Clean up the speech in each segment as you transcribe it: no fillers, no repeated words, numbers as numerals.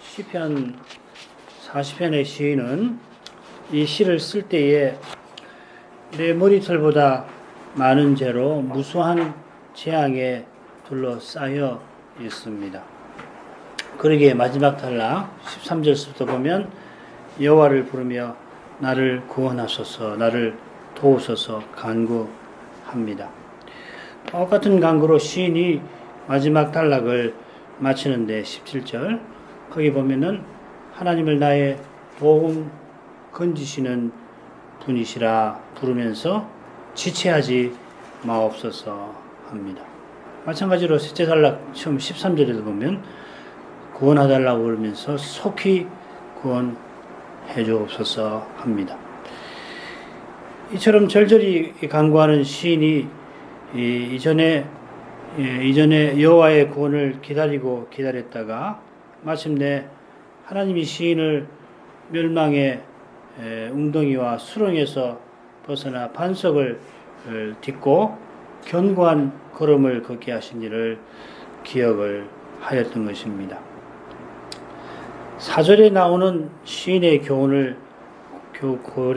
시편 40편의 시인은 이 시를 쓸 때에 내 머리털보다 많은 죄로 무수한 재앙에 둘러싸여 있습니다. 그러기에 마지막 단락 13절부터 보면 여호와를 부르며 나를 구원하소서, 나를 도우소서 간구합니다. 똑같은 간구로 시인이 마지막 단락을 마치는데 17절 거기 보면은 하나님을 나의 도움 건지시는 분이시라 부르면서 지체하지 마옵소서 합니다. 마찬가지로 셋째 단락 처음 13절에도 보면 구원하달라고 그러면서 속히 구원해 주옵소서 합니다. 이처럼 절절히 간구하는 시인이 이전에 여호와의 구원을 기다렸다가 마침내 하나님이 시인을 멸망의 웅덩이와 수렁에서 벗어나 반석을 딛고 견고한 걸음을 걷게 하신 일을 기억을 하였던 것입니다. 4절에 나오는 시인의 교훈을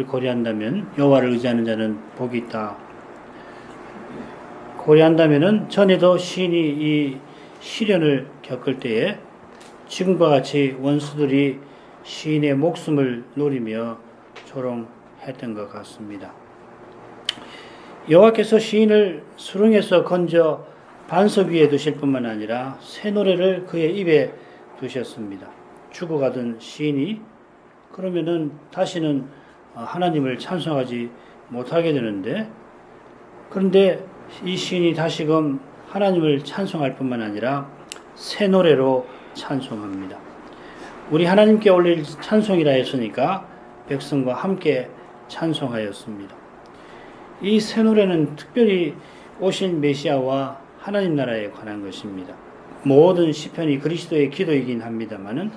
고려한다면 여호와를 의지하는 자는 복이 있다. 고려한다면은 전에도 시인이 이 시련을 겪을 때에 지금과 같이 원수들이 시인의 목숨을 노리며 조롱했던 것 같습니다. 여호와께서 시인을 수렁에서 건져 반석 위에 두실 뿐만 아니라 새 노래를 그의 입에 두셨습니다. 죽어가던 시인이 그러면은 다시는 하나님을 찬송하지 못하게 되는데, 그런데 이 시인이 다시금 하나님을 찬송할 뿐만 아니라 새 노래로 찬송합니다. 우리 하나님께 올릴 찬송이라 했으니까 백성과 함께 찬송하였습니다. 이 새 노래는 특별히 오신 메시아와 하나님 나라에 관한 것입니다. 모든 시편이 그리스도의 기도이긴 합니다만은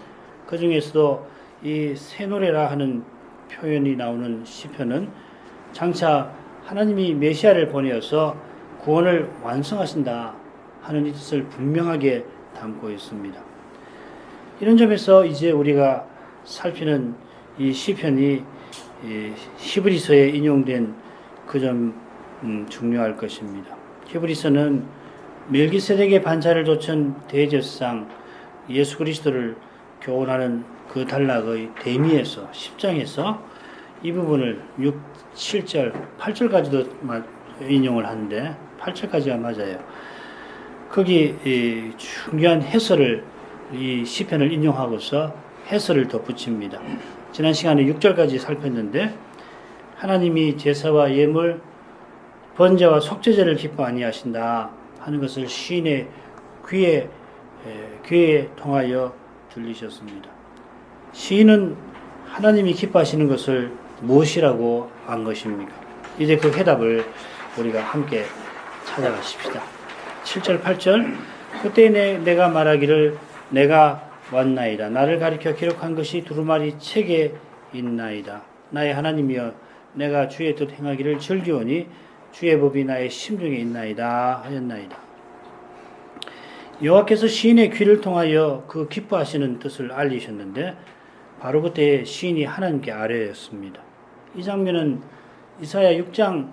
그 중에서도 이 새 노래라 하는 표현이 나오는 시편은 장차 하나님이 메시아를 보내어서 구원을 완성하신다 하는 이 뜻을 분명하게 담고 있습니다. 이런 점에서 이제 우리가 살피는 이 시편이 히브리서에 인용된 그 점 중요할 것입니다. 히브리서는 멜기세덱의 반차를 좇은 대제사장 예수 그리스도를 교훈하는 그 단락의 대미에서 10장에서 이 부분을 6, 7절, 8절까지도 인용을 하는데 8절까지가 맞아요. 거기 중요한 해설을 이 시편을 인용하고서 해설을 덧붙입니다. 지난 시간에 6절까지 살폈는데 하나님이 제사와 예물, 번제와 속죄제를 기뻐 아니하신다 하는 것을 시인의 귀에 통하여 들리셨습니다. 시인은 하나님이 기뻐하시는 것을 무엇이라고 안 것입니까? 이제 그 해답을 우리가 함께 찾아가십시다. 7절, 8절 그때 내가 말하기를 내가 왔나이다. 나를 가리켜 기록한 것이 두루마리 책에 있나이다. 나의 하나님이여 내가 주의 뜻 행하기를 즐기오니 주의 법이 나의 심중에 있나이다 하였나이다. 여호와께서 시인의 귀를 통하여 그 기뻐하시는 뜻을 알리셨는데 바로 그때 시인이 하나님께 아뢰었습니다. 이 장면은 이사야 6장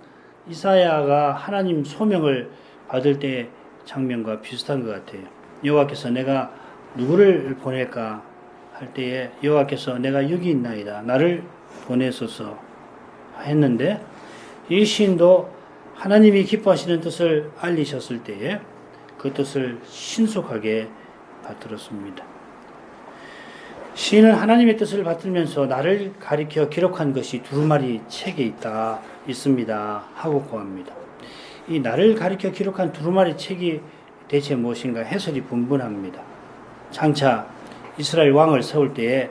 이사야가 하나님 소명을 받을 때 장면과 비슷한 것 같아요. 여호와께서 내가 누구를 보낼까 할 때에 여호와께서 내가 여기 있나이다. 나를 보내소서 했는데 이 시인도 하나님이 기뻐하시는 뜻을 알리셨을 때에 그 뜻을 신속하게 받들었습니다. 시인은 하나님의 뜻을 받들면서 나를 가리켜 기록한 것이 두루마리 책에 있습니다 하고 고합니다. 이 나를 가리켜 기록한 두루마리 책이 대체 무엇인가 해설이 분분합니다. 장차 이스라엘 왕을 세울 때에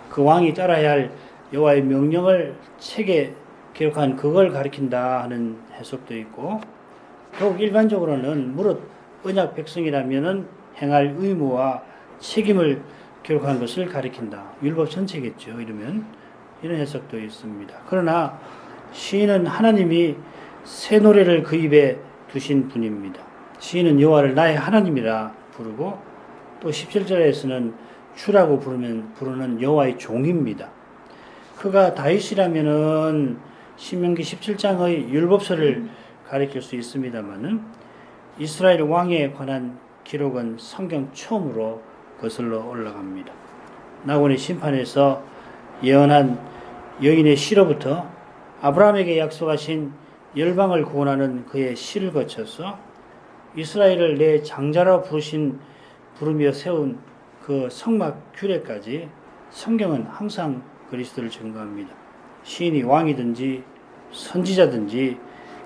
그 왕이 따라야 할 여호와의 명령을 책에 기록한 그걸 가리킨다 하는 해석도 있고, 더욱 일반적으로는 무릇 언약 백성이라면은 행할 의무와 책임을 기록한 것을 가리킨다. 율법 전체겠죠. 이러면 이런 해석도 있습니다. 그러나 시인은 하나님이 새 노래를 그 입에 두신 분입니다. 시인은 여호와를 나의 하나님이라 부르고 또 17절에서는 주라고 부르는 여호와의 종입니다. 그가 다윗이라면은 신명기 17장의 율법서를 가리킬 수 있습니다만은 이스라엘 왕에 관한 기록은 성경 처음으로 거슬러 올라갑니다. 나곤의 심판에서 예언한 여인의 시로부터 아브라함에게 약속하신 열방을 구원하는 그의 시를 거쳐서 이스라엘을 내 장자라 부르며 세운 그 성막 규례까지 성경은 항상 그리스도를 증거합니다. 시인이 왕이든지 선지자든지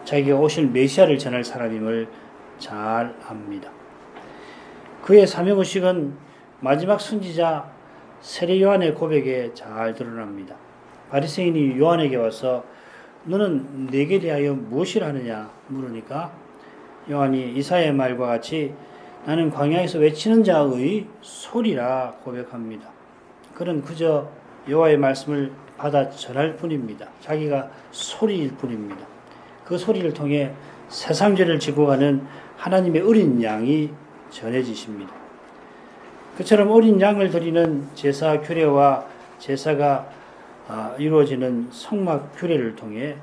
자기가 오실 메시아를 전할 사람임을 잘 압니다. 그의 사명의식은 마지막 선지자 세례 요한의 고백에 잘 드러납니다. 바리새인이 요한에게 와서 너는 내게 대하여 무엇이라 하느냐 물으니까 요한이 이사야의 말과 같이 나는 광야에서 외치는 자의 소리라 고백합니다. 그는 그저 여호와의 말씀을 받아 전할 뿐입니다. 자기가 소리일 뿐입니다. 그 소리를 통해 세상 죄를 지고 가는 하나님의 어린 양이 전해지십니다. 그처럼 어린 양을 드리는 제사 규례와 제사가 이루어지는 성막 규례를 통해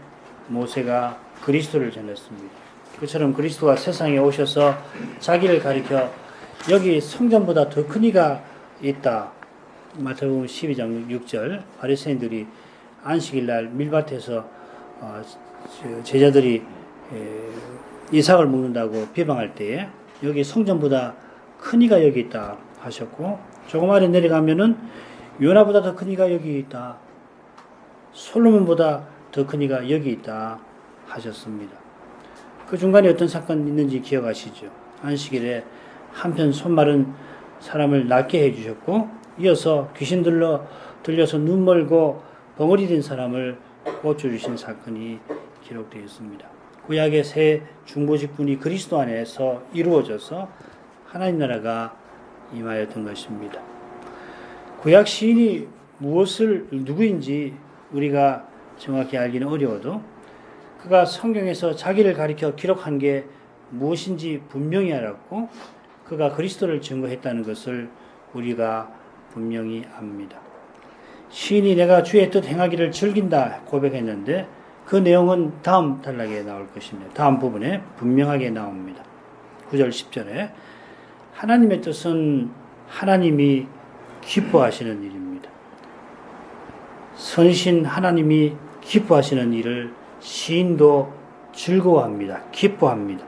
모세가 그리스도를 전했습니다. 그처럼 그리스도가 세상에 오셔서 자기를 가리켜 여기 성전보다 더 큰 이가 있다. 마태복음 12장 6절 바리새인들이 안식일 날 밀밭에서 제자들이 이삭을 먹는다고 비방할 때에 여기 성전보다 큰 이가 여기 있다 하셨고 조금 아래 내려가면은 요나보다 더 큰 이가 여기 있다. 솔로몬보다 더 큰 이가 여기 있다 하셨습니다. 그 중간에 어떤 사건이 있는지 기억하시죠? 안식일에 한편 손마른 사람을 낫게 해주셨고 이어서 귀신 들려서 눈 멀고 벙어리 된 사람을 고쳐주신 사건이 기록되어 있습니다. 구약의 새 중보직분이 그리스도 안에서 이루어져서 하나님 나라가 임하였던 것입니다. 구약 시인이 누구인지 우리가 정확히 알기는 어려워도 그가 성경에서 자기를 가리켜 기록한 게 무엇인지 분명히 알았고 그가 그리스도를 증거했다는 것을 우리가 분명히 압니다. 시인이 내가 주의 뜻 행하기를 즐긴다 고백했는데 그 내용은 다음 단락에 나올 것입니다. 다음 부분에 분명하게 나옵니다. 9절 10절에 하나님의 뜻은 하나님이 기뻐하시는 일입니다. 선신 하나님이 기뻐하시는 일을 시인도 즐거워합니다. 기뻐합니다.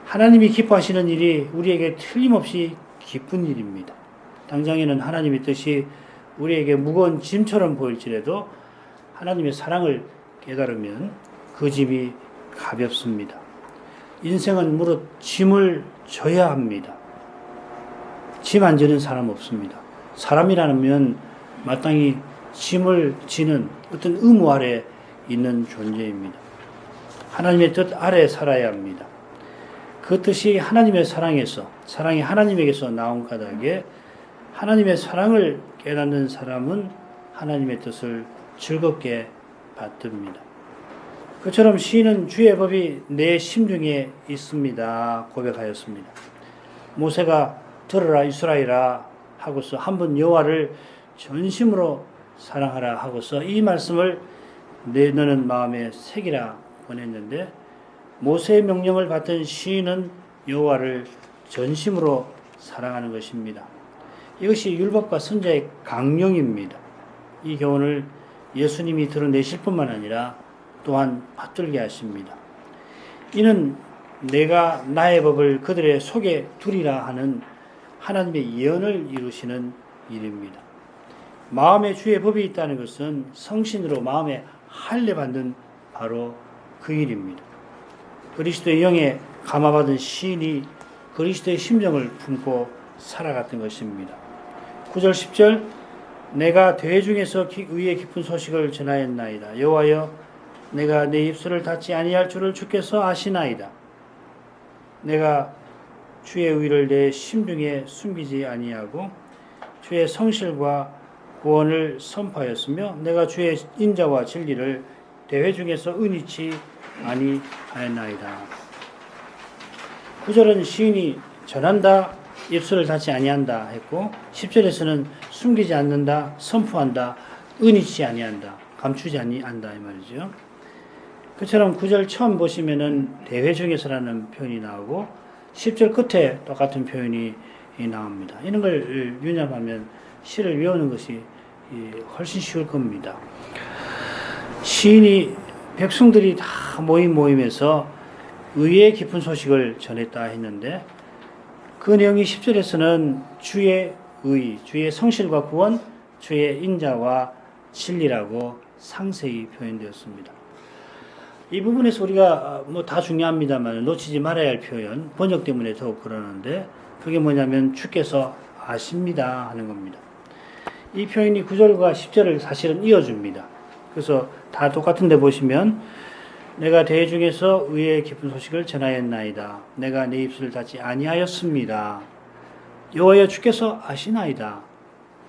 하나님이 기뻐하시는 일이 우리에게 틀림없이 기쁜 일입니다. 당장에는 하나님의 뜻이 우리에게 무거운 짐처럼 보일지라도 하나님의 사랑을 깨달으면 그 짐이 가볍습니다. 인생은 무릇 짐을 져야 합니다. 짐 안 지는 사람 없습니다. 사람이라면 마땅히 짐을 지는 어떤 의무 아래 있는 존재입니다. 하나님의 뜻 아래 살아야 합니다. 그 뜻이 하나님의 사랑이 하나님에게서 나온 까닭에 하나님의 사랑을 깨닫는 사람은 하나님의 뜻을 즐겁게 받듭니다. 그처럼 시인은 주의 법이 내 심중에 있습니다 고백하였습니다. 모세가 들으라 이스라엘아 하고서 한번 여호와를 전심으로 사랑하라 하고서 이 말씀을 너는 마음에 새기라 보냈는데 모세의 명령을 받던 시인은 여호와를 전심으로 사랑하는 것입니다. 이것이 율법과 선지자의 강령입니다. 이 교훈을 예수님이 드러내실 뿐만 아니라 또한 받들게 하십니다. 이는 내가 나의 법을 그들의 속에 두리라 하는 하나님의 예언을 이루시는 일입니다. 마음에 주의 법이 있다는 것은 성신으로 마음에 할례 받는 바로 그 일입니다. 그리스도의 영에 감화받은 시인이 그리스도의 심정을 품고 살아갔던 것입니다. 9절 10절 내가 대회 중에서 의의 깊은 소식을 전하였나이다. 여호와여 내가 내 입술을 닫지 아니할 줄을 주께서 아시나이다. 내가 주의 의를 내 심중에 숨기지 아니하고 주의 성실과 구원을 선포하였으며 내가 주의 인자와 진리를 대회 중에서 은이치 아니하였나이다. 9절은 시인이 전한다 입술을 닫지 아니한다 했고 10절에서는 숨기지 않는다, 선포한다, 은이치 아니한다, 감추지 아니한다 이 말이죠. 그처럼 9절 처음 보시면은 대회 중에서라는 표현이 나오고 10절 끝에 똑같은 표현이 나옵니다. 이런 걸 유념하면 시를 외우는 것이 훨씬 쉬울 겁니다. 시인이 백성들이 다 모임에서 의의 깊은 소식을 전했다 했는데 그 내용이 10절에서는 주의 의, 주의 성실과 구원, 주의 인자와 진리라고 상세히 표현되었습니다. 이 부분에서 우리가 뭐 다 중요합니다만 놓치지 말아야 할 표현, 번역 때문에 더욱 그러는데 그게 뭐냐면 주께서 아십니다 하는 겁니다. 이 표현이 9절과 10절을 사실은 이어줍니다. 그래서 다 똑같은데 보시면 내가 대회 중에서 의의 깊은 소식을 전하였나이다. 내가 내 입술을 닫지 아니하였습니다. 여호와여 주께서 아시나이다.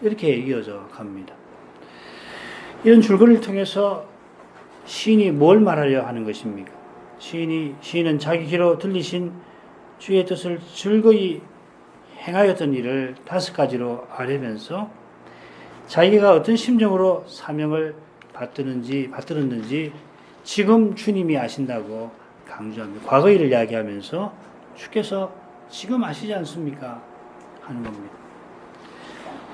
이렇게 이어져 갑니다. 이런 줄거리를 통해서 시인이 뭘 말하려 하는 것입니까? 시인은 자기 귀로 들리신 주의 뜻을 즐거이 행하였던 일을 5가지로 아뢰면서 자기가 어떤 심정으로 사명을 받들었는지 지금 주님이 아신다고 강조합니다. 과거 일을 이야기하면서 주께서 지금 아시지 않습니까? 하는 겁니다.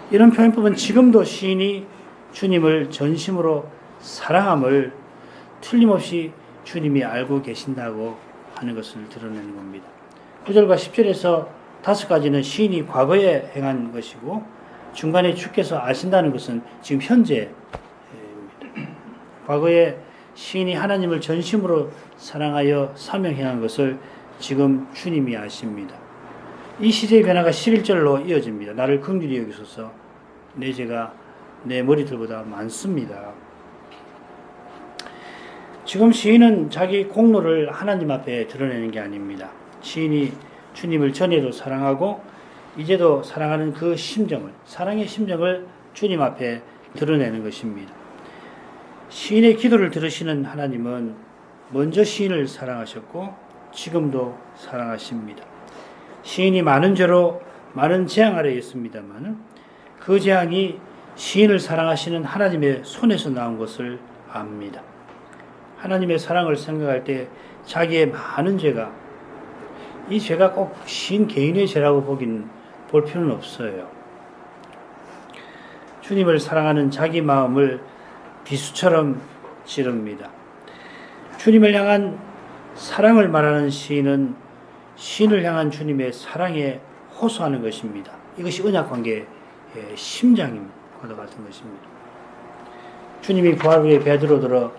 이런 표현법은 지금도 시인이 주님을 전심으로 사랑함을 틀림없이 주님이 알고 계신다고 하는 것을 드러내는 겁니다. 9절과 10절에서 5가지는 시인이 과거에 행한 것이고 중간에 주께서 아신다는 것은 지금 현재입니다. 과거에 시인이 하나님을 전심으로 사랑하여 사명행한 것을 지금 주님이 아십니다. 이 시제의 변화가 11절로 이어집니다. 나를 긍휼히 여기소서 내 죄가 내 머리들보다 많습니다. 지금 시인은 자기 공로를 하나님 앞에 드러내는 게 아닙니다. 시인이 주님을 전에도 사랑하고 이제도 사랑하는 그 심정을, 사랑의 심정을 주님 앞에 드러내는 것입니다. 시인의 기도를 들으시는 하나님은 먼저 시인을 사랑하셨고 지금도 사랑하십니다. 시인이 많은 죄로 많은 재앙 아래에 있습니다만 그 재앙이 시인을 사랑하시는 하나님의 손에서 나온 것을 압니다. 하나님의 사랑을 생각할 때 자기의 많은 죄가 이 죄가 꼭 시인 개인의 죄라고 볼 필요는 없어요. 주님을 사랑하는 자기 마음을 비수처럼 지릅니다. 주님을 향한 사랑을 말하는 시인은 시인을 향한 주님의 사랑에 호소하는 것입니다. 이것이 언약관계의 심장과 같은 것입니다. 주님이 부활 후에 베드로 들어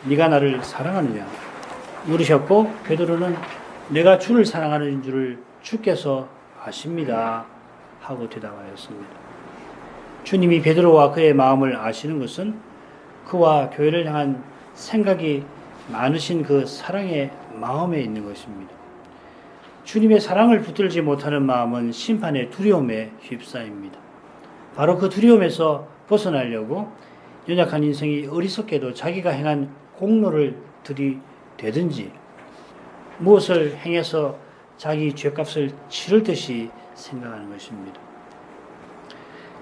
네가 나를 사랑하느냐 물으셨고 베드로는 내가 주를 사랑하는 줄을 주께서 아십니다 하고 대답하였습니다. 주님이 베드로와 그의 마음을 아시는 것은 그와 교회를 향한 생각이 많으신 그 사랑의 마음에 있는 것입니다. 주님의 사랑을 붙들지 못하는 마음은 심판의 두려움에 휩싸입니다. 바로 그 두려움에서 벗어나려고 연약한 인생이 어리석게도 자기가 행한 공로를 들이대든지 무엇을 행해서 자기 죄값을 치를 듯이 생각하는 것입니다.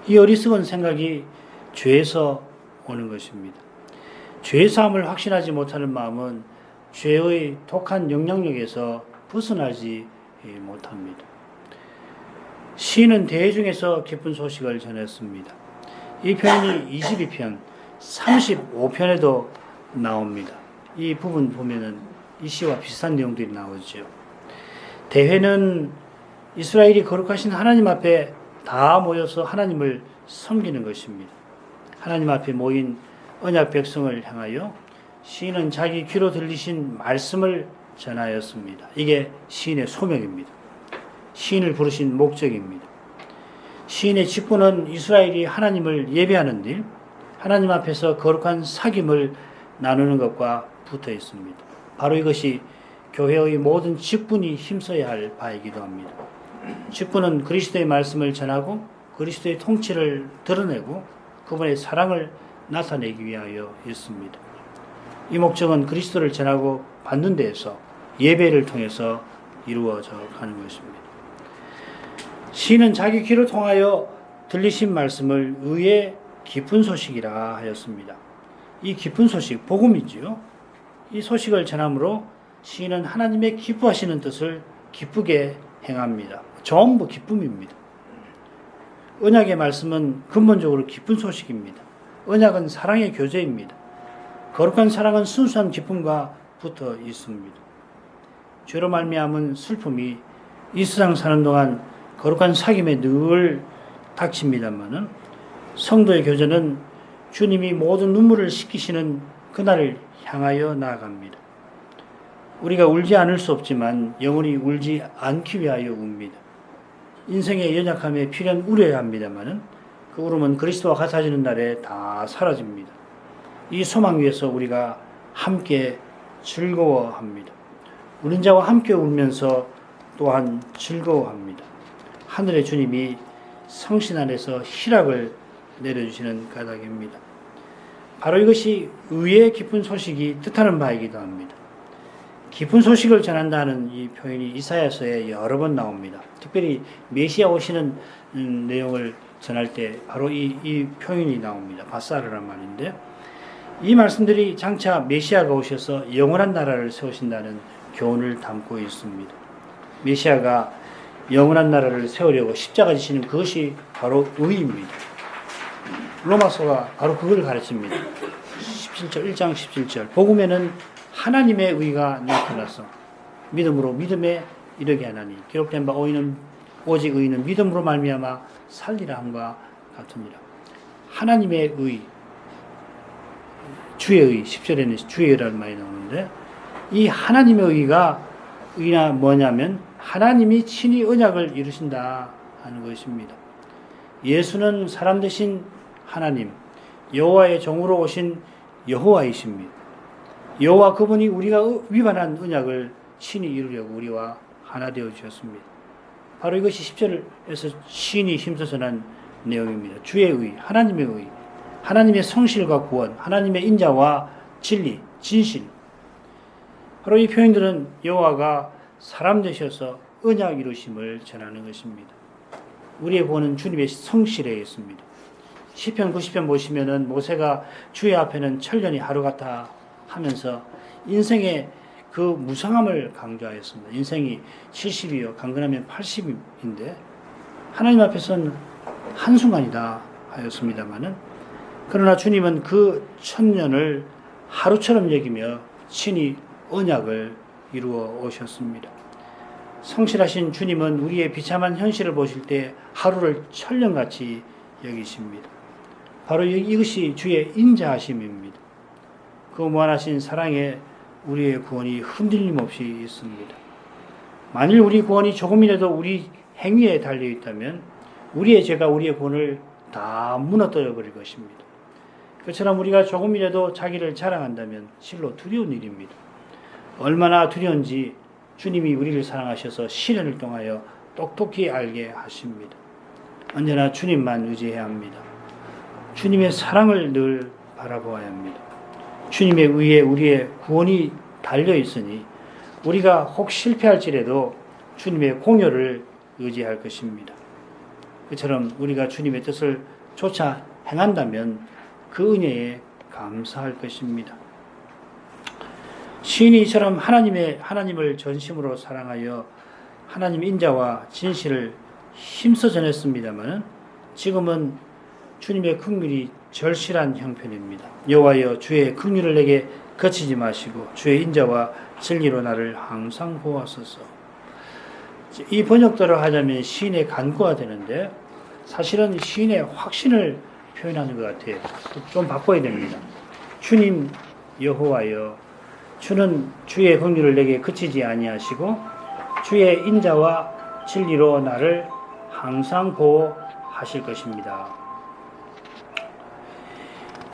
이 어리석은 생각이 죄에서 오는 것입니다. 죄의 사함을 확신하지 못하는 마음은 죄의 독한 영향력에서 벗어나지 못합니다. 시인은 대회 중에서 기쁜 소식을 전했습니다. 이 표현이 22편, 35편에도 나옵니다. 이 부분 보면은 이 시와 비슷한 내용들이 나오죠. 대회는 이스라엘이 거룩하신 하나님 앞에 다 모여서 하나님을 섬기는 것입니다. 하나님 앞에 모인 언약 백성을 향하여 시인은 자기 귀로 들리신 말씀을 전하였습니다. 이게 시인의 소명입니다. 시인을 부르신 목적입니다. 시인의 직분은 이스라엘이 하나님을 예배하는 일, 하나님 앞에서 거룩한 사귐을 나누는 것과 붙어 있습니다. 바로 이것이 교회의 모든 직분이 힘써야 할 바이기도 합니다. 직분은 그리스도의 말씀을 전하고 그리스도의 통치를 드러내고 그분의 사랑을 나타내기 위하여 있습니다. 이 목적은 그리스도를 전하고 받는 데에서 예배를 통해서 이루어져 가는 것입니다. 시인은 자기 귀를 통하여 들리신 말씀을 의의 기쁜 소식이라 하였습니다. 이 기쁜 소식, 복음이지요. 이 소식을 전함으로 시인은 하나님의 기뻐하시는 뜻을 기쁘게 행합니다. 전부 기쁨입니다. 언약의 말씀은 근본적으로 기쁜 소식입니다. 언약은 사랑의 교제입니다. 거룩한 사랑은 순수한 기쁨과 붙어 있습니다. 죄로 말미암은 슬픔이 이 세상 사는 동안 거룩한 사귐에 늘 닥칩니다마는 성도의 교제는 주님이 모든 눈물을 씻기시는 그날을 향하여 나아갑니다. 우리가 울지 않을 수 없지만 영원히 울지 않기 위하여 웁니다. 인생의 연약함에 필연 울어야 합니다마는 그 울음은 그리스도와 같아지는 날에 다 사라집니다. 이 소망 위에서 우리가 함께 즐거워합니다. 우는 자와 함께 울면서 또한 즐거워합니다. 하늘의 주님이 성신 안에서 희락을 내려주시는 까닭입니다. 바로 이것이 의의 기쁜 소식이 뜻하는 바이기도 합니다. 기쁜 소식을 전한다는 이 표현이 이사야서에 여러 번 나옵니다. 특별히 메시아 오시는 내용을 전할 때 바로 이 표현이 나옵니다. 바사르란 말인데, 이 말씀들이 장차 메시아가 오셔서 영원한 나라를 세우신다는 교훈을 담고 있습니다. 메시아가 영원한 나라를 세우려고 십자가 지시는 그것이 바로 의입니다. 로마서가 바로 그걸 가르칩니다. 17절, 1장 17절. 복음에는 하나님의 의가 나타나서 믿음으로 믿음에 이르게 하나니 기록된 바 오직 의는 믿음으로 말미암아 살리라 함과 같으니라. 하나님의 의, 주의 의, 10절에는 주의 의라는 말이 나오는데, 이 하나님의 의가 뭐냐면 하나님이 친히 언약을 이루신다 하는 것입니다. 예수는 사람 되신 하나님, 여호와의 종으로 오신 여호와이십니다. 여호와 그분이 우리가 위반한 언약을 친히 이루려고 우리와 하나 되어 주셨습니다. 바로 이것이 10절에서 시인이 힘써 전한 내용입니다. 주의 의, 하나님의 의, 하나님의 성실과 구원, 하나님의 인자와 진리, 진실. 바로 이 표현들은 여호와가 사람 되셔서 언약 이루심을 전하는 것입니다. 우리의 구원은 주님의 성실에 있습니다. 시편 90편 보시면은 모세가 주의 앞에는 천년이 하루 같아 하면서 인생의 그 무상함을 강조하였습니다. 인생이 70이요, 강건하면 80인데 하나님 앞에서는 한순간이다 하였습니다마는, 그러나 주님은 그 천년을 하루처럼 여기며 친히 언약을 이루어 오셨습니다. 성실하신 주님은 우리의 비참한 현실을 보실 때 하루를 천년같이 여기십니다. 바로 이것이 주의 인자하심입니다. 그 무한하신 사랑에 우리의 구원이 흔들림 없이 있습니다. 만일 우리 구원이 조금이라도 우리 행위에 달려 있다면 우리의 죄가 우리의 구원을 다 무너뜨려 버릴 것입니다. 그처럼 우리가 조금이라도 자기를 자랑한다면 실로 두려운 일입니다. 얼마나 두려운지 주님이 우리를 사랑하셔서 시련을 통하여 똑똑히 알게 하십니다. 언제나 주님만 의지해야 합니다. 주님의 사랑을 늘 바라보아야 합니다. 주님의 의에 우리의 구원이 달려 있으니 우리가 혹 실패할지라도 주님의 공효를 의지할 것입니다. 그처럼 우리가 주님의 뜻을 쫓아 행한다면 그 은혜에 감사할 것입니다. 시인이 이처럼 하나님을 전심으로 사랑하여 하나님 인자와 진실을 힘써 전했습니다만, 지금은 주님의 긍휼이 절실한 형편입니다. 여호와여, 주의 긍휼을 내게 거치지 마시고 주의 인자와 진리로 나를 항상 보호하소서. 이 번역대로 하자면 시인의 간구가 되는데, 사실은 시인의 확신을 표현하는 것 같아요. 좀 바꿔야 됩니다. 주님 여호와여, 주는 주의 긍휼을 내게 그치지 아니하시고 주의 인자와 진리로 나를 항상 보호하실 것입니다.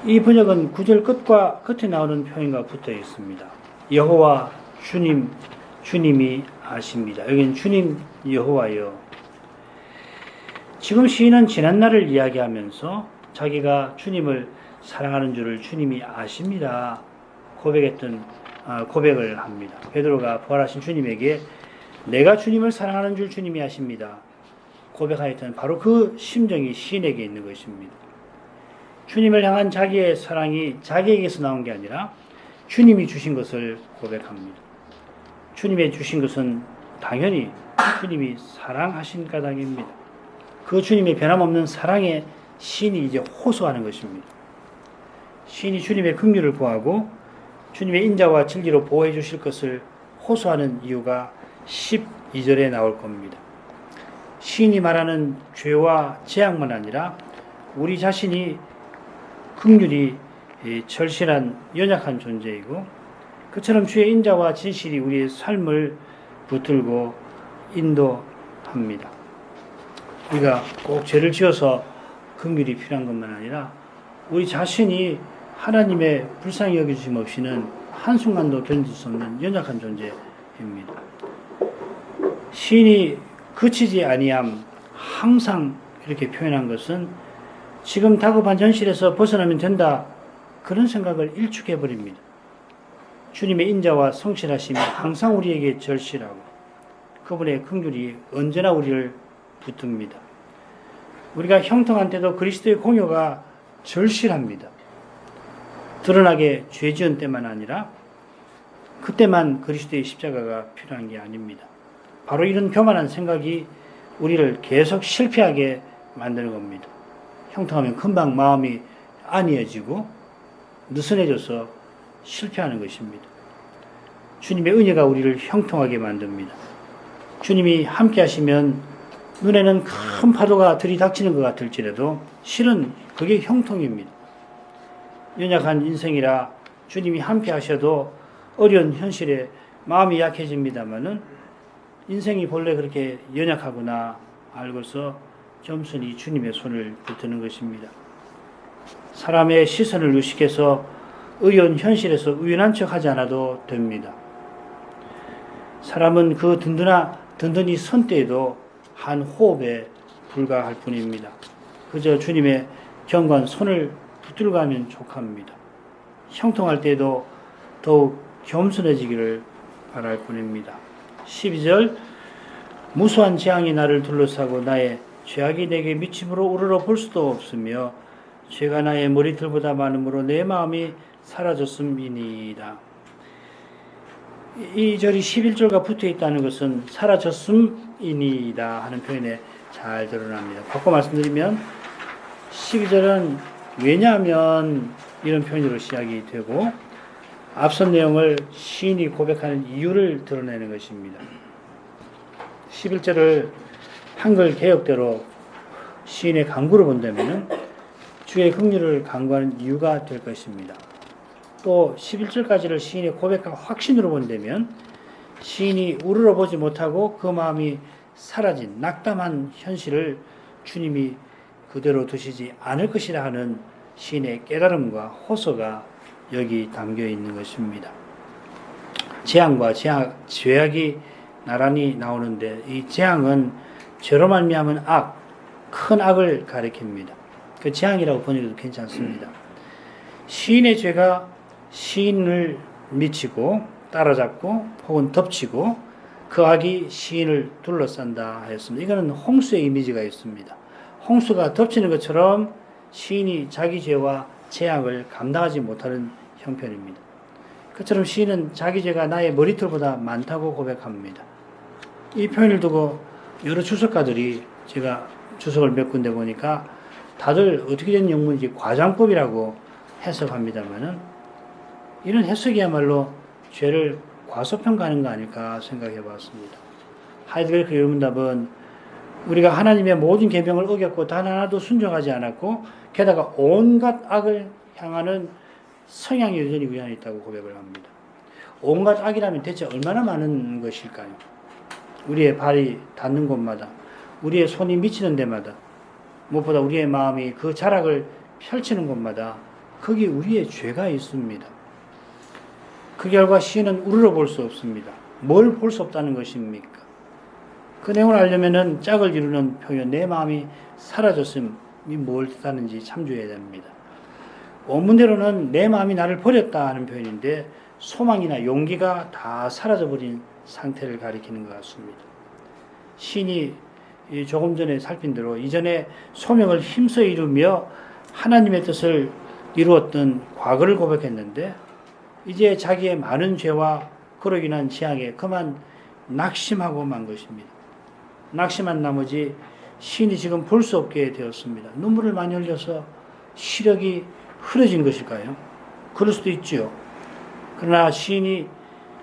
이 번역은 9절 끝과 끝에 나오는 표현과 붙어 있습니다. 여호와, 주님, 주님이 아십니다. 여기는 주님 여호와여. 지금 시인은 지난날을 이야기하면서 자기가 주님을 사랑하는 줄을 주님이 아십니다 고백을 합니다. 베드로가 부활하신 주님에게 내가 주님을 사랑하는 줄 주님이 아십니다 고백하였던 바로 그 심정이 시인에게 있는 것입니다. 주님을 향한 자기의 사랑이 자기에게서 나온 게 아니라 주님이 주신 것을 고백합니다. 주님의 주신 것은 당연히 주님이 사랑하신 까닭입니다. 그 주님의 변함없는 사랑에 시인이 이제 호소하는 것입니다. 시인이 주님의 긍휼을 구하고 주님의 인자와 진리로 보호해 주실 것을 호소하는 이유가 12절에 나올 겁니다. 시인이 말하는 죄와 재앙만 아니라 우리 자신이 긍휼이 절실한 연약한 존재이고 그처럼 주의 인자와 진실이 우리의 삶을 붙들고 인도합니다. 우리가 꼭 죄를 지어서 긍휼이 필요한 것만 아니라 우리 자신이 하나님의 불쌍히 여겨주심 없이는 한순간도 견딜 수 없는 연약한 존재입니다. 시인이 그치지 아니함 항상 이렇게 표현한 것은 지금 다급한 현실에서 벗어나면 된다 그런 생각을 일축해 버립니다. 주님의 인자와 성실하심이 항상 우리에게 절실하고 그분의 긍휼이 언제나 우리를 붙듭니다. 우리가 형통한 때도 그리스도의 공효가 절실합니다. 드러나게 죄 지은 때만 아니라 그때만 그리스도의 십자가가 필요한 게 아닙니다. 바로 이런 교만한 생각이 우리를 계속 실패하게 만드는 겁니다. 형통하면 금방 마음이 안이어지고 느슨해져서 실패하는 것입니다. 주님의 은혜가 우리를 형통하게 만듭니다. 주님이 함께 하시면 눈에는 큰 파도가 들이닥치는 것 같을지라도 실은 그게 형통입니다. 연약한 인생이라 주님이 함께 하셔도 어려운 현실에 마음이 약해집니다마는 인생이 본래 그렇게 연약하구나 알고서 겸손히 주님의 손을 붙드는 것입니다. 사람의 시선을 의식해서 의연 현실에서 우연한 척 하지 않아도 됩니다. 사람은 그 든든히 선 때에도 한 호흡에 불과할 뿐입니다. 그저 주님의 경관 손을 붙들고 하면 족합니다. 형통할 때에도 더욱 겸손해지기를 바랄 뿐입니다. 12절 무수한 재앙이 나를 둘러싸고 나의 죄악이 내게 미침으로 우러러 볼 수도 없으며 죄가 나의 머리털보다 많음으로 내 마음이 사라졌음이니이다. 이 절이 11절과 붙어 있다는 것은 사라졌음이니이다 하는 표현에 잘 드러납니다. 바꿔 말씀드리면 12절은 왜냐하면 이런 표현으로 시작이 되고 앞선 내용을 시인이 고백하는 이유를 드러내는 것입니다. 11절을 한글 개역대로 시인의 강구로 본다면 주의 긍휼을 강구하는 이유가 될 것입니다. 또 11절까지를 시인의 고백과 확신으로 본다면 시인이 우러러보지 못하고 그 마음이 사라진 낙담한 현실을 주님이 그대로 두시지 않을 것이라 하는 시인의 깨달음과 호소가 여기 담겨 있는 것입니다. 재앙과 죄악이 나란히 나오는데 이 재앙은 죄로 말미암은 악, 큰 악을 가리킵니다. 그 재앙이라고 번역해도 괜찮습니다. 시인의 죄가 시인을 미치고 따라잡고 혹은 덮치고 그 악이 시인을 둘러싼다 하였습니다. 이거는 홍수의 이미지가 있습니다. 홍수가 덮치는 것처럼 시인이 자기 죄와 재앙을 감당하지 못하는 형편입니다. 그처럼 시인은 자기 죄가 나의 머리털보다 많다고 고백합니다. 이 표현을 두고 여러 주석가들이 제가 주석을 몇 군데 보니까 다들 어떻게 된 영문인지 과장법이라고 해석합니다만은 이런 해석이야말로 죄를 과소평가하는 거 아닐까 생각해 봤습니다. 하이드베르크 유문답은 우리가 하나님의 모든 계명을 어겼고 단 하나도 순종하지 않았고 게다가 온갖 악을 향하는 성향이 여전히 우리 안에 있다고 고백을 합니다. 온갖 악이라면 대체 얼마나 많은 것일까요? 우리의 발이 닿는 곳마다 우리의 손이 미치는 데마다 무엇보다 우리의 마음이 그 자락을 펼치는 곳마다 거기 우리의 죄가 있습니다. 그 결과 시인은 우러러 볼 수 없습니다. 뭘 볼 수 없다는 것입니까? 그 내용을 알려면은 짝을 이루는 표현 내 마음이 사라졌음이 뭘 뜻하는지 참조해야 됩니다. 원문대로는 내 마음이 나를 버렸다 하는 표현인데 소망이나 용기가 다 사라져버린 상태를 가리키는 것 같습니다. 시인이 조금 전에 살핀 대로 이전에 소명을 힘써 이루며 하나님의 뜻을 이루었던 과거를 고백했는데 이제 자기의 많은 죄와 그로 인한 재앙에 그만 낙심하고 만 것입니다. 낙심한 나머지 시인이 지금 볼 수 없게 되었습니다. 눈물을 많이 흘려서 시력이 흐려진 것일까요? 그럴 수도 있지요. 그러나 시인이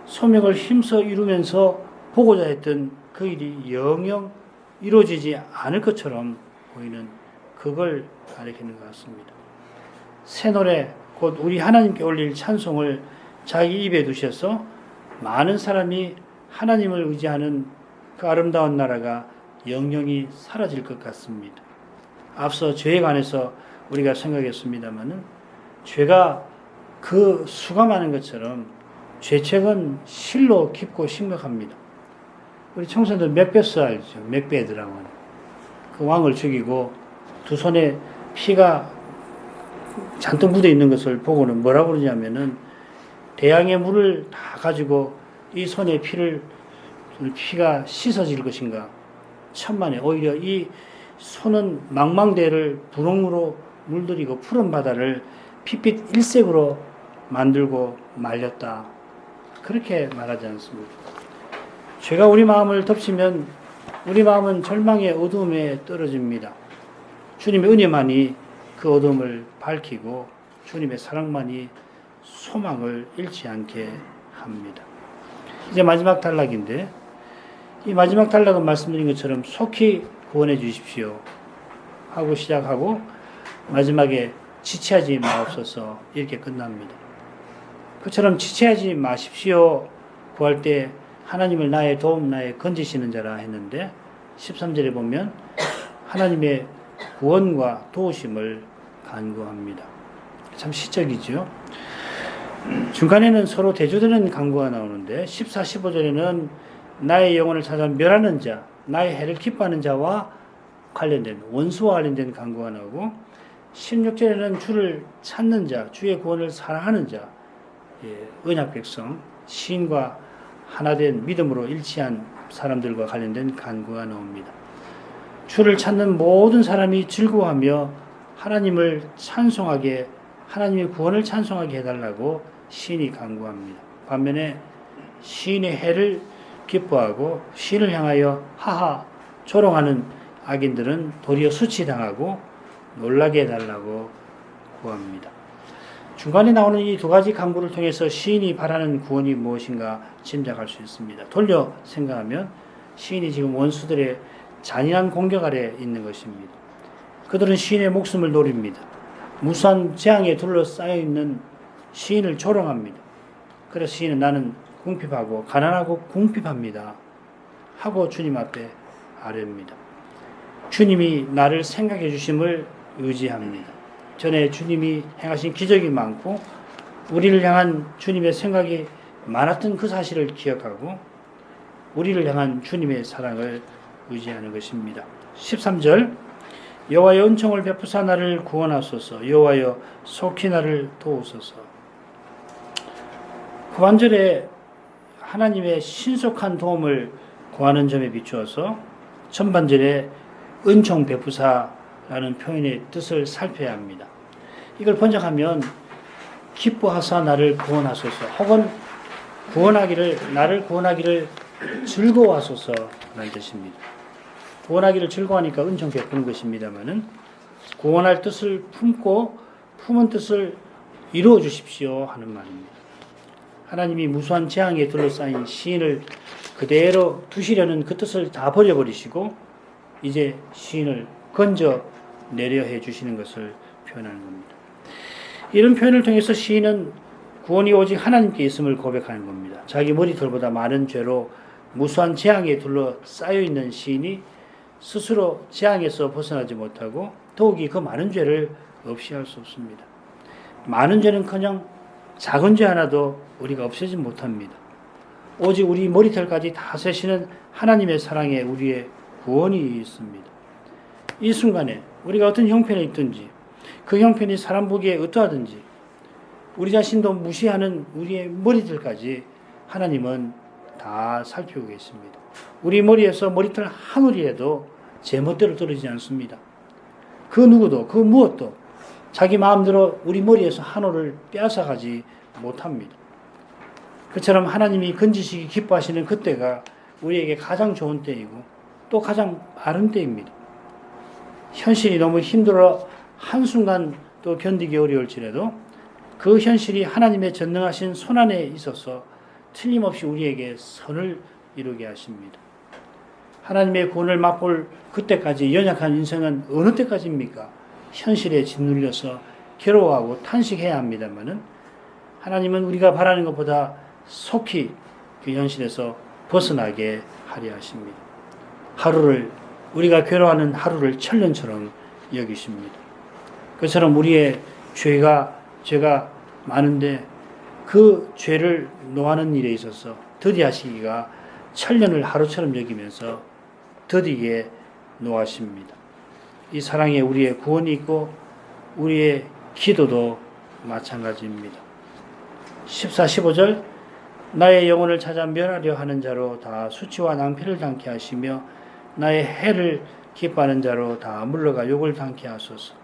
소명을 힘써 이루면서 보고자 했던 그 일이 영영 이루어지지 않을 것처럼 보이는 그걸 가리키는 것 같습니다. 새 노래, 곧 우리 하나님께 올릴 찬송을 자기 입에 두셔서 많은 사람이 하나님을 의지하는 그 아름다운 나라가 영영이 사라질 것 같습니다. 앞서 죄에 관해서 우리가 생각했습니다마는 죄가 그 수가 많은 것처럼 죄책은 실로 깊고 심각합니다. 우리 청소년들 맥베스 알죠? 맥베드라고 하는 그 왕을 죽이고 두 손에 피가 잔뜩 묻어 있는 것을 보고는 뭐라고 그러냐면은 대양의 물을 다 가지고 이 손에 피가 씻어질 것인가? 천만에 오히려 이 손은 망망대해를 분홍으로 물들이고 푸른 바다를 핏빛 일색으로 만들고 말렸다. 그렇게 말하지 않습니다. 죄가 우리 마음을 덮치면 우리 마음은 절망의 어두움에 떨어집니다. 주님의 은혜만이 그 어둠을 밝히고 주님의 사랑만이 소망을 잃지 않게 합니다. 이제 마지막 단락인데 이 마지막 단락은 말씀드린 것처럼 속히 구원해 주십시오 하고 시작하고 마지막에 지체하지 마옵소서 이렇게 끝납니다. 그처럼 지체하지 마십시오 구할 때 하나님을 나의 도움 나의 건지시는 자라 했는데 13절에 보면 하나님의 구원과 도우심을 간구합니다. 참 시적이죠. 중간에는 서로 대조되는 간구가 나오는데 14, 15절에는 나의 영혼을 찾아 멸하는 자, 나의 해를 기뻐하는 자와 관련된 원수와 관련된 간구가 나오고 16절에는 주를 찾는 자, 주의 구원을 사랑하는 자, 언약 백성, 시인과 하나된 믿음으로 일치한 사람들과 관련된 간구가 나옵니다. 주를 찾는 모든 사람이 즐거워하며 하나님을 찬송하게, 하나님의 구원을 찬송하게 해달라고 시인이 간구합니다. 반면에 시인의 해를 기뻐하고 시인을 향하여 하하 조롱하는 악인들은 도리어 수치당하고 놀라게 해달라고 구합니다. 중간에 나오는 이 두 가지 간구를 통해서 시인이 바라는 구원이 무엇인가 짐작할 수 있습니다. 돌려 생각하면 시인이 지금 원수들의 잔인한 공격 아래 있는 것입니다. 그들은 시인의 목숨을 노립니다. 무수한 재앙에 둘러싸여 있는 시인을 조롱합니다. 그래서 시인은 나는 궁핍하고 가난하고 궁핍합니다 하고 주님 앞에 아뢰입니다. 주님이 나를 생각해 주심을 의지합니다. 전에 주님이 행하신 기적이 많고 우리를 향한 주님의 생각이 많았던 그 사실을 기억하고 우리를 향한 주님의 사랑을 의지하는 것입니다. 13절 여호와의 은총을 베푸사 나를 구원하소서 여호와여 속히 나를 도우소서. 후반절에 하나님의 신속한 도움을 구하는 점에 비추어서 전반절에 은총 베푸사라는 표현의 뜻을 살펴야 합니다. 이걸 번역하면 기뻐하사 나를 구원하소서 혹은 나를 구원하기를 즐거워하소서라는 뜻입니다. 구원하기를 즐거워하니까 은총 베푸는 것입니다마는 구원할 뜻을 품은 뜻을 이루어 주십시오 하는 말입니다. 하나님이 무수한 재앙에 둘러싸인 시인을 그대로 두시려는 그 뜻을 다 버려버리시고 이제 시인을 건져 내려 해 주시는 것을 표현하는 겁니다. 이런 표현을 통해서 시인은 구원이 오직 하나님께 있음을 고백하는 겁니다. 자기 머리털보다 많은 죄로 무수한 재앙에 둘러싸여 있는 시인이 스스로 재앙에서 벗어나지 못하고 더욱이 그 많은 죄를 없이 할 수 없습니다. 많은 죄는커녕 작은 죄 하나도 우리가 없애지 못합니다. 오직 우리 머리털까지 다 세시는 하나님의 사랑에 우리의 구원이 있습니다. 이 순간에 우리가 어떤 형편에 있든지 그 형편이 사람 보기에 어떠하든지 우리 자신도 무시하는 우리의 머리털까지 하나님은 다 살피고 계십니다. 우리 머리에서 머리털 한 올이라도 제멋대로 떨어지지 않습니다. 그 누구도 그 무엇도 자기 마음대로 우리 머리에서 한올을 빼앗아가지 못합니다. 그처럼 하나님이 건지시기 기뻐하시는 그때가 우리에게 가장 좋은 때이고 또 가장 바른 때입니다. 현실이 너무 힘들어 한순간 또 견디기 어려울지라도 그 현실이 하나님의 전능하신 손안에 있어서 틀림없이 우리에게 선을 이루게 하십니다. 하나님의 구원을 맛볼 그때까지 연약한 인생은 어느 때까지입니까? 현실에 짓눌려서 괴로워하고 탄식해야 합니다만은 하나님은 우리가 바라는 것보다 속히 그 현실에서 벗어나게 하려 하십니다. 하루를 우리가 괴로워하는 하루를 천년처럼 여기십니다. 그처럼 우리의 죄가 많은데 그 죄를 노하는 일에 있어서 더디하시기가 천년을 하루처럼 여기면서 더디게 노하십니다. 이 사랑에 우리의 구원이 있고 우리의 기도도 마찬가지입니다. 14, 15절 나의 영혼을 찾아 멸하려 하는 자로 다 수치와 낭패를 당케 하시며 나의 해를 기뻐하는 자로 다 물러가 욕을 당케 하소서.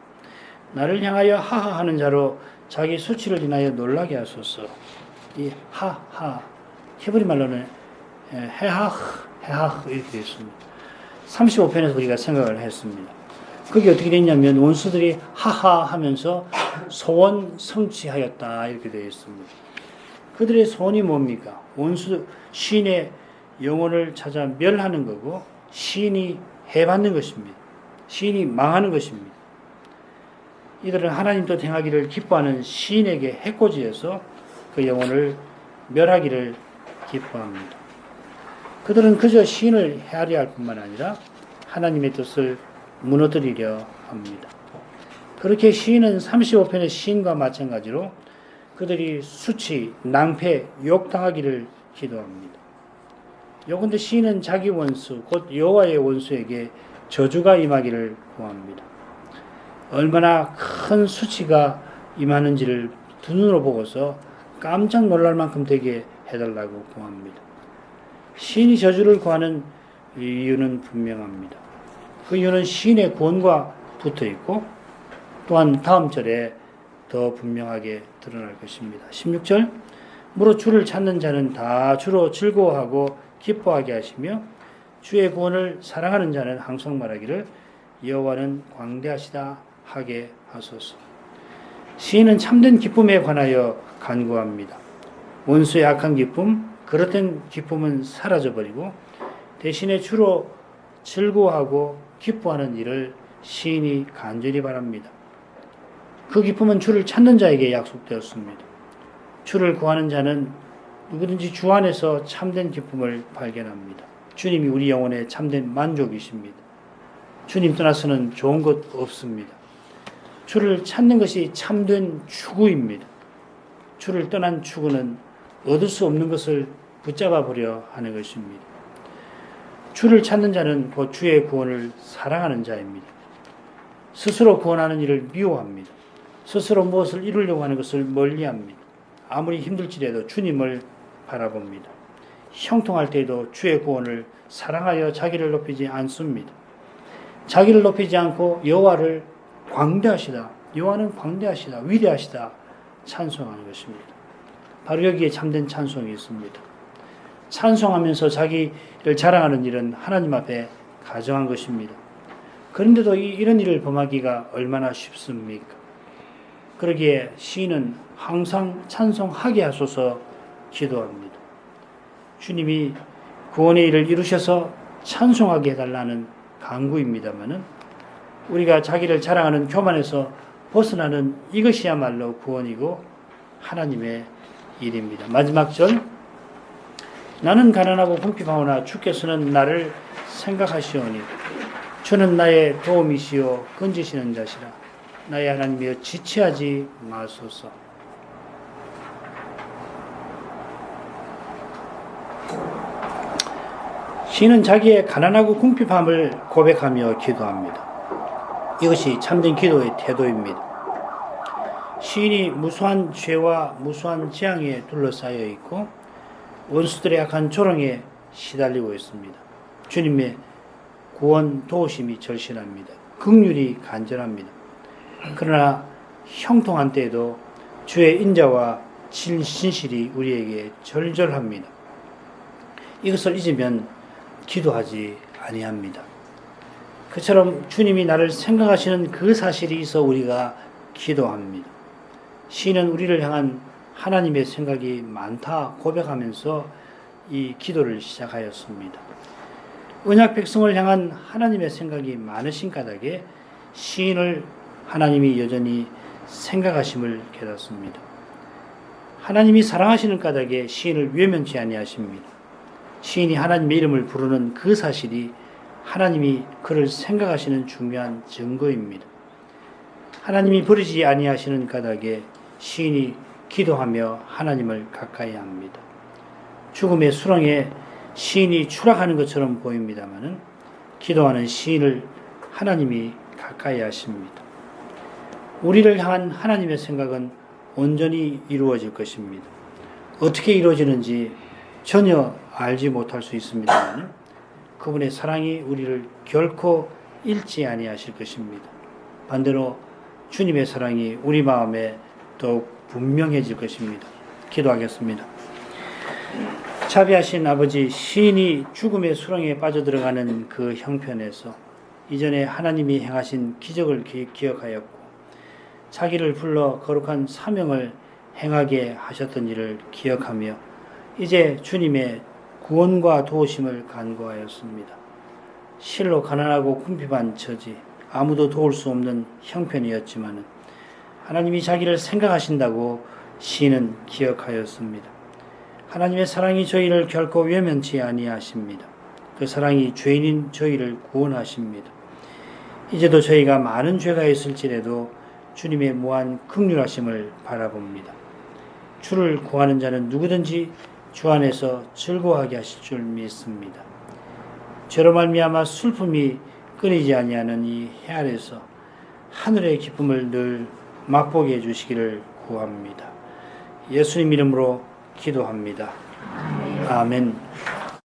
나를 향하여 하하하는 자로 자기 수치를 인하여 놀라게 하소서. 이 하하 히브리 말로는 헤하흐 이렇게 되어 있습니다. 35편에서 우리가 생각을 했습니다. 그게 어떻게 됐냐면 원수들이 하하 하면서 소원 성취하였다 이렇게 되어 있습니다. 그들의 소원이 뭡니까? 원수 시인의 영혼을 찾아 멸하는 거고 시인이 해받는 것입니다. 시인이 망하는 것입니다. 이들은 하나님도 행하기를 기뻐하는 시인에게 해코지해서 그 영혼을 멸하기를 기뻐합니다. 그들은 그저 시인을 헤아려 할 뿐만 아니라 하나님의 뜻을 무너뜨리려 합니다. 그렇게 시인은 35편의 시인과 마찬가지로 그들이 수치, 낭패, 욕당하기를 기도합니다. 요컨대 시인은 자기 원수, 곧 여호와의 원수에게 저주가 임하기를 구합니다. 얼마나 큰 수치가 임하는지를 두 눈으로 보고서 깜짝 놀랄 만큼 되게 해달라고 구합니다. 시인이 저주를 구하는 이유는 분명합니다. 그 이유는 시인의 구원과 붙어 있고 또한 다음 절에 더 분명하게 드러날 것입니다. 16절 무릇 주를 찾는 자는 다 주로 즐거워하고 기뻐하게 하시며 주의 구원을 사랑하는 자는 항상 말하기를 여호와는 광대하시다 하게 하소서. 시인은 참된 기쁨에 관하여 간구합니다. 원수의 악한 기쁨, 그릇된 기쁨은 사라져버리고 대신에 주로 즐거워하고 기뻐하는 일을 시인이 간절히 바랍니다. 그 기쁨은 주를 찾는 자에게 약속되었습니다. 주를 구하는 자는 누구든지 주 안에서 참된 기쁨을 발견합니다. 주님이 우리 영혼의 참된 만족이십니다. 주님 떠나서는 좋은 것 없습니다. 주를 찾는 것이 참된 추구입니다. 주를 떠난 추구는 얻을 수 없는 것을 붙잡아 보려 하는 것입니다. 주를 찾는 자는 곧 주의 구원을 사랑하는 자입니다. 스스로 구원하는 일을 미워합니다. 스스로 무엇을 이루려고 하는 것을 멀리합니다. 아무리 힘들지라도 주님을 바라봅니다. 형통할 때에도 주의 구원을 사랑하여 자기를 높이지 않습니다. 자기를 높이지 않고 여호와를 광대하시다, 여호와는 광대하시다, 위대하시다 찬송하는 것입니다. 바로 여기에 참된 찬송이 있습니다. 찬송하면서 자기를 자랑하는 일은 하나님 앞에 가정한 것입니다. 그런데도 이런 일을 범하기가 얼마나 쉽습니까? 그러기에 시인은 항상 찬송하게 하소서 기도합니다. 주님이 구원의 일을 이루셔서 찬송하게 해달라는 간구입니다마는 우리가 자기를 자랑하는 교만에서 벗어나는 이것이야말로 구원이고 하나님의 일입니다. 마지막 절 나는 가난하고 궁핍하오나 주께서는 나를 생각하시오니 주는 나의 도움이시오 건지시는 자시라. 나의 하나님이여 지체하지 마소서. 시인은 자기의 가난하고 궁핍함을 고백하며 기도합니다. 이것이 참된 기도의 태도입니다. 시인이 무수한 죄와 무수한 재앙에 둘러싸여 있고 원수들의 악한 조롱에 시달리고 있습니다. 주님의 구원 도우심이 절실합니다. 긍휼이 간절합니다. 그러나 형통한 때에도 주의 인자와 진실이 우리에게 절절합니다. 이것을 잊으면 기도하지 아니합니다. 그처럼 주님이 나를 생각하시는 그 사실이 있어 우리가 기도합니다. 시인은 우리를 향한 하나님의 생각이 많다 고백하면서 이 기도를 시작하였습니다. 언약 백성을 향한 하나님의 생각이 많으신 까닭에 시인을 하나님이 여전히 생각하심을 깨닫습니다. 하나님이 사랑하시는 까닭에 시인을 외면치 아니하십니다. 시인이 하나님의 이름을 부르는 그 사실이 하나님이 그를 생각하시는 중요한 증거입니다. 하나님이 버리지 아니하시는 까닭에 시인이 기도하며 하나님을 가까이 합니다. 죽음의 수렁에 시인이 추락하는 것처럼 보입니다마는 기도하는 시인을 하나님이 가까이 하십니다. 우리를 향한 하나님의 생각은 온전히 이루어질 것입니다. 어떻게 이루어지는지 전혀 알지 못할 수 있습니다만 그분의 사랑이 우리를 결코 잃지 아니하실 것입니다. 반대로 주님의 사랑이 우리 마음에 더욱 분명해질 것입니다. 기도하겠습니다. 자비하신 아버지, 시인이 죽음의 수렁에 빠져들어가는 그 형편에서 이전에 하나님이 행하신 기적을 기억하였고 자기를 불러 거룩한 사명을 행하게 하셨던 일을 기억하며 이제 주님의 구원과 도우심을 간구하였습니다. 실로 가난하고 궁핍한 처지, 아무도 도울 수 없는 형편이었지만 하나님이 자기를 생각하신다고 시인은 기억하였습니다. 하나님의 사랑이 저희를 결코 외면치 아니하십니다. 그 사랑이 죄인인 저희를 구원하십니다. 이제도 저희가 많은 죄가 있을지라도 주님의 무한 긍휼하심을 바라봅니다. 주를 구하는 자는 누구든지 주 안에서 즐거워하게 하실 줄 믿습니다. 죄로 말미암아 슬픔이 끊이지 아니하는 이 해 아래서 하늘의 기쁨을 늘 맛보게 해주시기를 구합니다. 예수님 이름으로 기도합니다. 아멘.